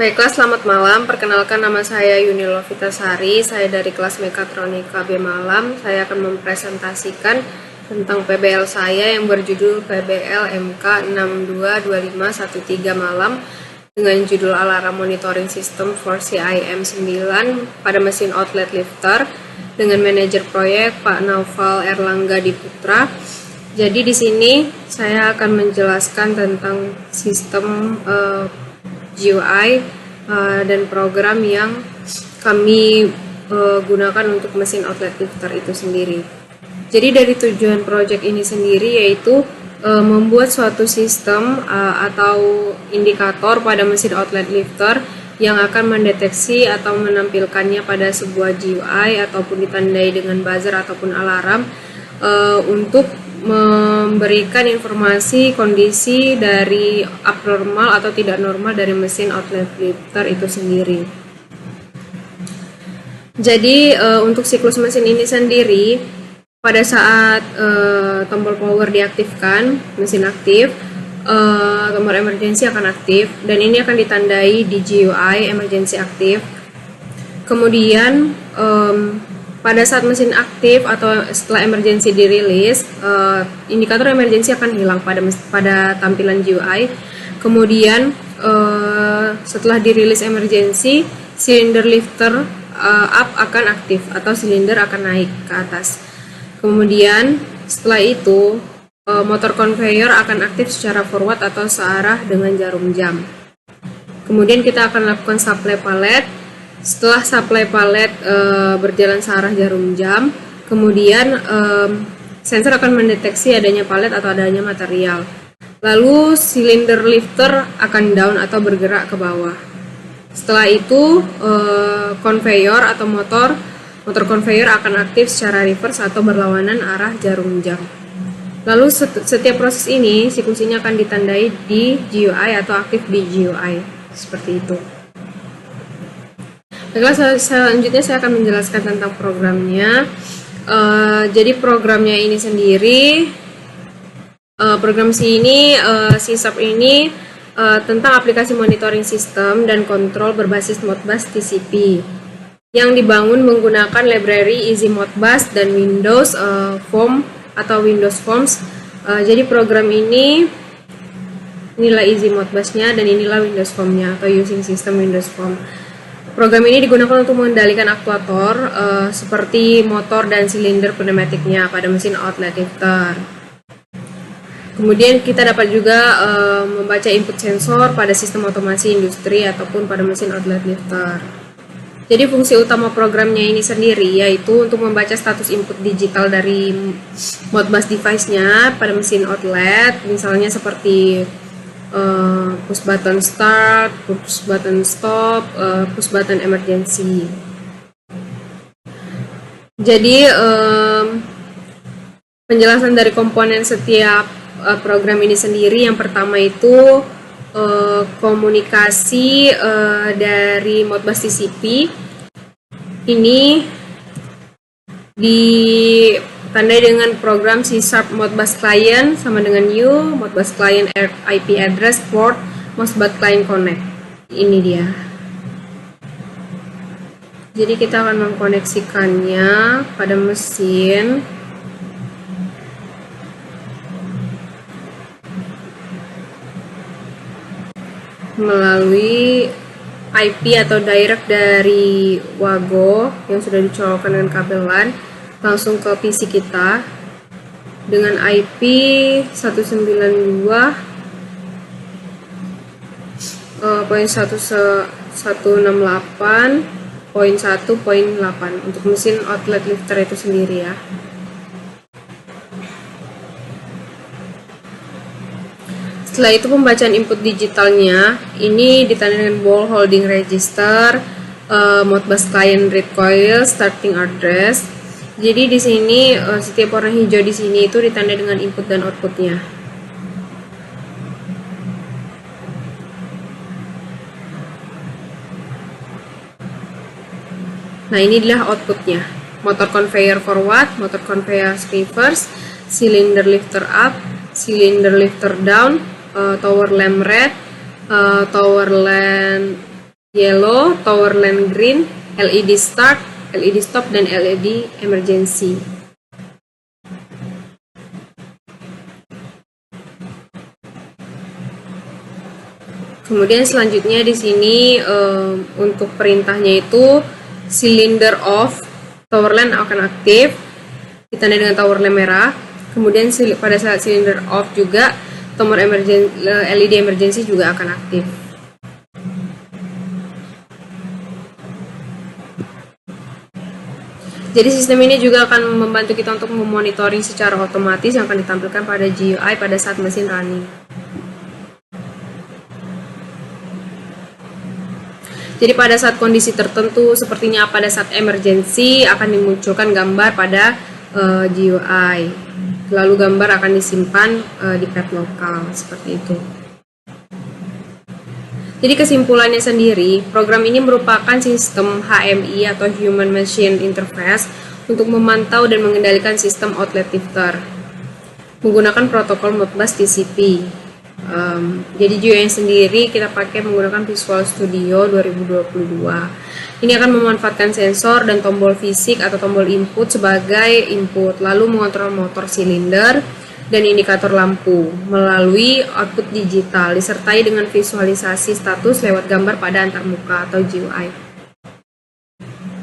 Baiklah, selamat malam. Perkenalkan, nama saya Yuni Lovitasari. Saya dari kelas Mekatronika B Malam. Saya akan mempresentasikan tentang PBL saya yang berjudul PBL MK 622513 Malam dengan judul Alarm Monitoring System for CIM 9 pada mesin outlet lifter dengan manajer proyek Pak Naufal Erlangga Diputra. Jadi di sini saya akan menjelaskan tentang sistem GUI dan program yang kami gunakan untuk mesin outlet lifter itu sendiri. Jadi dari tujuan proyek ini sendiri yaitu membuat suatu sistem atau indikator pada mesin outlet lifter yang akan mendeteksi atau menampilkannya pada sebuah GUI ataupun ditandai dengan buzzer ataupun alarm untuk memberikan informasi kondisi dari abnormal atau tidak normal dari mesin outlet lifter itu sendiri. Jadi untuk siklus mesin ini sendiri, pada saat tombol power diaktifkan, mesin aktif, tombol emergency akan aktif dan ini akan ditandai di GUI emergency aktif. Kemudian pada saat mesin aktif atau setelah emergency dirilis, indikator emergency akan hilang pada tampilan GUI. Kemudian setelah dirilis emergency, silinder lifter up akan aktif atau silinder akan naik ke atas. Kemudian setelah itu motor conveyor akan aktif secara forward atau searah dengan jarum jam. Kemudian kita akan lakukan supply palet. Setelah supply palet berjalan searah jarum jam, kemudian sensor akan mendeteksi adanya palet atau adanya material. Lalu silinder lifter akan down atau bergerak ke bawah. Setelah itu conveyor atau motor conveyor akan aktif secara reverse atau berlawanan arah jarum jam. Lalu setiap proses ini siklusnya akan ditandai di GUI atau aktif di GUI seperti itu. Baiklah, selanjutnya saya akan menjelaskan tentang programnya. Jadi programnya ini sendiri, program CSAP ini tentang aplikasi monitoring sistem dan kontrol berbasis Modbus TCP yang dibangun menggunakan library Easy Modbus dan Windows Form atau Windows Forms. Jadi program inilah Easy Modbusnya dan inilah Windows Form-nya atau using system Windows Form. Program ini digunakan untuk mengendalikan aktuator seperti motor dan silinder pneumatiknya pada mesin outlet lifter. Kemudian kita dapat juga membaca input sensor pada sistem otomasi industri ataupun pada mesin outlet lifter. Jadi fungsi utama programnya ini sendiri yaitu untuk membaca status input digital dari Modbus device-nya pada mesin outlet, misalnya seperti push button start, push button stop, push button emergency. Jadi penjelasan dari komponen setiap program ini sendiri, yang pertama itu komunikasi dari Modbus TCP ini ditandai dengan program C# Modbus Client sama dengan U, Modbus Client IP address port, Modbus Client Connect. Ini dia. Jadi kita akan mengkoneksikannya pada mesin. Melalui IP atau direct dari Wago yang sudah dicolokkan dengan kabel LAN langsung ke PC kita dengan IP 192.168.1.8 untuk mesin outlet lifter itu sendiri ya. Setelah itu pembacaan input digitalnya ini ditandai dengan ball holding register, Modbus client read coil, starting address. Jadi di sini setiap warna hijau di sini itu ditandai dengan input dan outputnya. Nah, ini adalah outputnya. Motor conveyor forward, motor conveyor reverse, cylinder lifter up, cylinder lifter down, tower lamp red, tower lamp yellow, tower lamp green, LED start, LED stop, dan LED emergency. Kemudian selanjutnya di sini untuk perintahnya itu cylinder off, tower lamp akan aktif, ditandai dengan tower lamp merah. Kemudian pada saat cylinder off juga tombol LED emergency juga akan aktif. Jadi sistem ini juga akan membantu kita untuk memonitoring secara otomatis yang akan ditampilkan pada GUI pada saat mesin running. Jadi pada saat kondisi tertentu, sepertinya pada saat emergency akan dimunculkan gambar pada GUI. Lalu gambar akan disimpan di pad lokal, seperti itu. Jadi kesimpulannya sendiri, program ini merupakan sistem HMI atau Human Machine Interface untuk memantau dan mengendalikan sistem outlet lifter menggunakan protokol Modbus TCP. Jadi GUI sendiri kita pakai menggunakan Visual Studio 2022. Ini akan memanfaatkan sensor dan tombol fisik atau tombol input sebagai input, lalu mengontrol motor silinder dan indikator lampu melalui output digital, disertai dengan visualisasi status lewat gambar pada antarmuka atau GUI.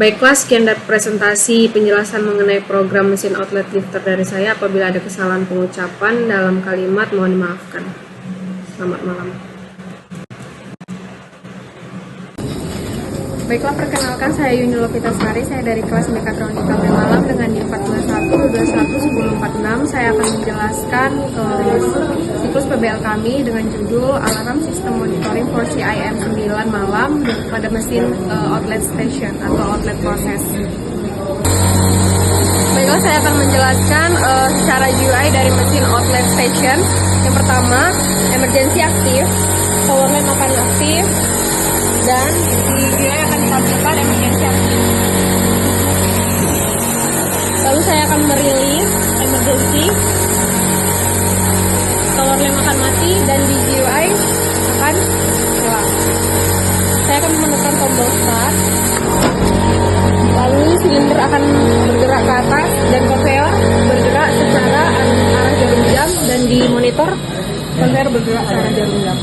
Baiklah, sekian dari presentasi penjelasan mengenai program mesin outlet lifter dari saya. Apabila ada kesalahan pengucapan dalam kalimat, mohon dimaafkan. Selamat malam. Baiklah, perkenalkan saya Yuni Lopitasari, saya dari kelas Mekatronika Malam dengan NIM 141211046. Saya akan menjelaskan siklus PBL kami dengan judul Alarm System Monitoring for CIM 9 Malam pada mesin outlet station atau outlet proses. Baiklah, saya akan menjelaskan secara GUI dari mesin outlet station. Yang pertama, emergency aktif, power lamp akan aktif, dan di GUI akan ditampilkan emergency aktif. Lalu saya akan merilis emergency, power lamp akan mati, dan di GUI akan hilang. Saya akan menekan tombol start, lalu silinder akan bergerak ke atas dan conveyor bergerak secara arah jarum jam, dan di monitor conveyor bergerak ke arah jarum jam.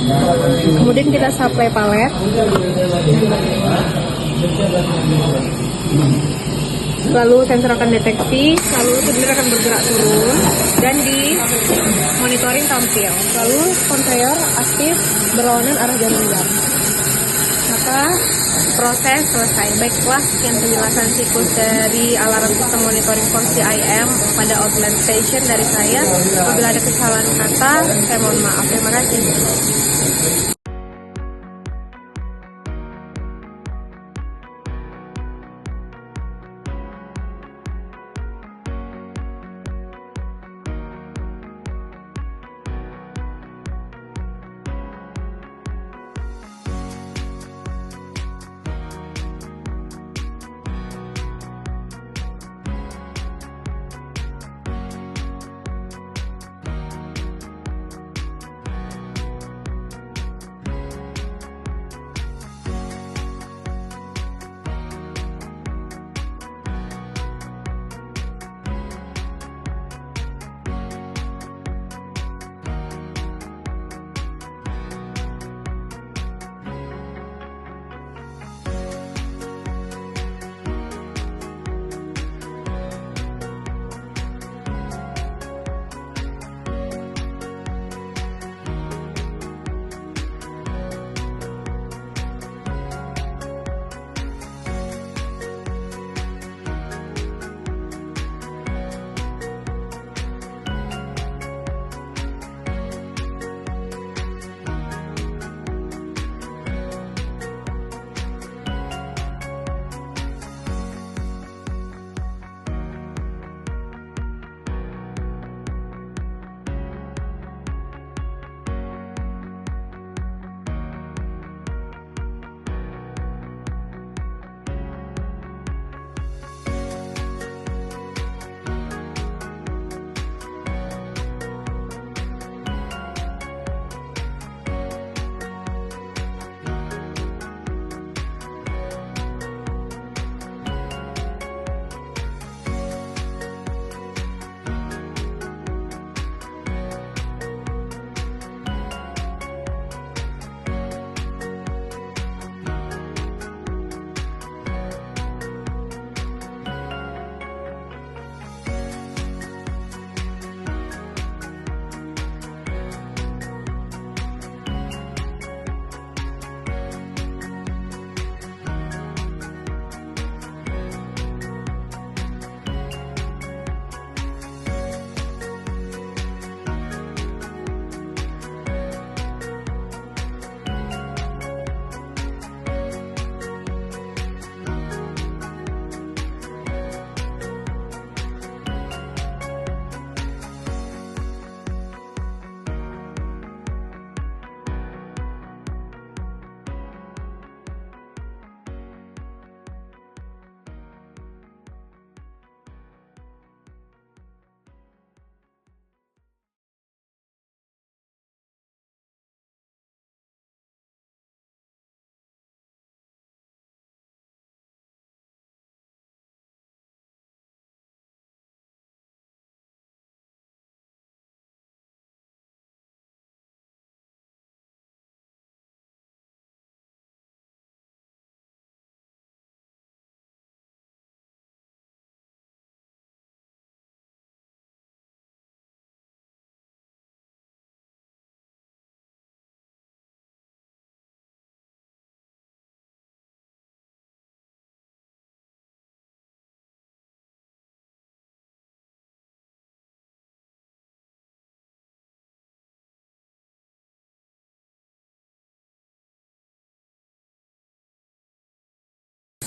Kemudian kita supply palet, lalu sensor akan deteksi, lalu silinder akan bergerak turun, dan di monitoring tampil, lalu conveyor aktif berlawanan arah jarum jam. Maka proses selesai. Baiklah, sekian penjelasan siklus dari alarm sistem monitoring for CIM pada outlet station dari saya. Apabila ada kesalahan kata, saya mohon maaf. Terima kasih.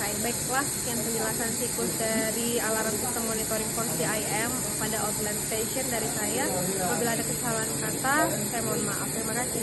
pakai. Baiklah, sekian penjelasan siklus dari alarm sistem monitoring for CIM pada Outland Station dari saya. Apabila ada kesalahan kata, saya mohon maaf. Terima kasih.